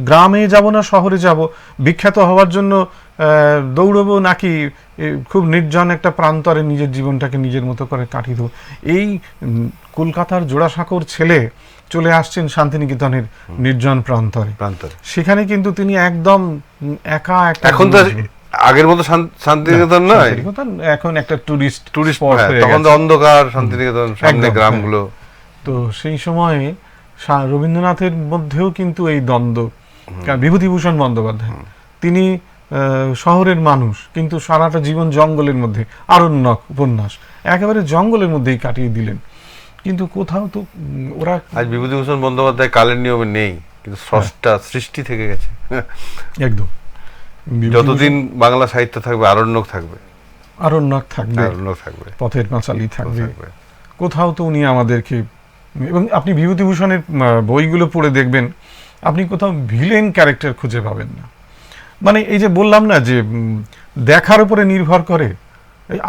গ্রামে যাব না শহরে যাব, বিখ্যাত হওয়ার জন্য দৌড়বো নাকি খুব নির্জন একটা প্রান্তরে নিজের জীবনটাকে নিজের মতো করে কাটিয়ে দেবো। এই কলকাতার জোড়াসাঁকোর ছেলে চলে আসছেন শান্তিনিকেতনের নির্জন প্রান্তরে, সেখানে কিন্তু তিনি একদম একা একটা, এখন তো আগের মতো শান্তিনিকেতন নয়, এখন একটা টুরিস্ট স্পট, তখন তো অন্ধকার শান্তিনিকেতন, সামনে গ্রামগুলো। তো সেই সময়ে রবীন্দ্রনাথের মধ্যেও কিন্তু এই দ্বন্দ্ব, বিভূতিভূষণ বন্দ্যোপাধ্যায় তিনি শহরের মানুষ কিন্তু সারাটা জীবন জঙ্গলের মধ্যে, আরণ্যক উপন্যাস একেবারে জঙ্গলের মধ্যেই কাটিয়ে দিলেন। কিন্তু কোথাও তো ওরা, আজ বিভূতিভূষণ বন্দ্যোপাধ্যায় কালের নিয়মে নেই, কিন্তু স্রষ্টা সৃষ্টি থেকে গেছে। একদম, যতদিন বাংলা সাহিত্য থাকবে আরণ্যক থাকবে, আরণ্যক থাকবে, পথের পাঁচালী থাকবে। কোথাও তো উনি আমাদেরকে, এবং আপনি বিভূতিভূষণের বইগুলো পড়ে দেখবেন আপনি কোথাও ভিলেন ক্যারেক্টার খুঁজে পাবেন না। মানে এই যে বললাম না যে দেখার উপরে নির্ভর করে,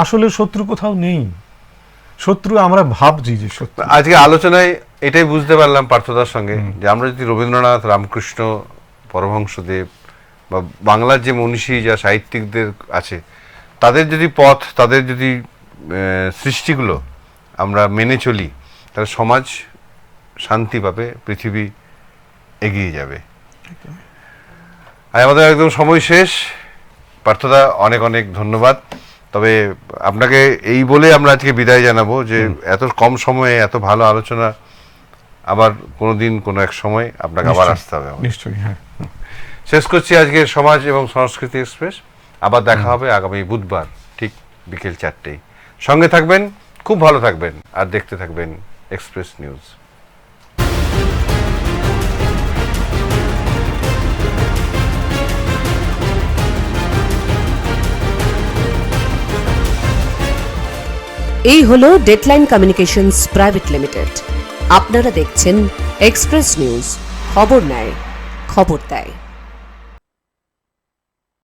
আসলে শত্রু কোথাও নেই, শত্রু আমরা ভাবছি যে শত্রু। আজকে আলোচনায় এটাই বুঝতে পারলাম পার্থদার সঙ্গে, যে আমরা যদি রবীন্দ্রনাথ, রামকৃষ্ণ পরমহংসদেব বা বাংলার যে মনীষী যা সাহিত্যিকদের আছে, তাদের যদি পথ, তাদের যদি সৃষ্টিগুলো আমরা মেনে চলি, তাহলে সমাজ শান্তি পাবে, পৃথিবী এগিয়ে যাবে। আর আমাদের একদম সময় শেষ। পার্থদা, অনেক অনেক ধন্যবাদ। তবে আপনাকে এই বলে আমরা আজকে বিদায় জানাবো যে এত কম সময়ে এত ভালো আলোচনা, আবার কোনোদিন কোনো এক সময় আপনাকে আবার আসতে হবে। নিশ্চয়ই, হ্যাঁ। শেষ করছি আজকে সমাজ এবং সংস্কৃতি এক্সপ্রেস। আবার দেখা হবে আগামী বুধবার ঠিক বিকেল 4টায়। সঙ্গে থাকবেন, খুব ভালো থাকবেন, আর দেখতে থাকবেন এক্সপ্রেস নিউজ। এই হলো ডেডলাইন কমিউনিকেশনস প্রাইভেট লিমিটেড। আপনারা দেখছেন এক্সপ্রেস নিউজ, খবর নেয়, খবর দেয়।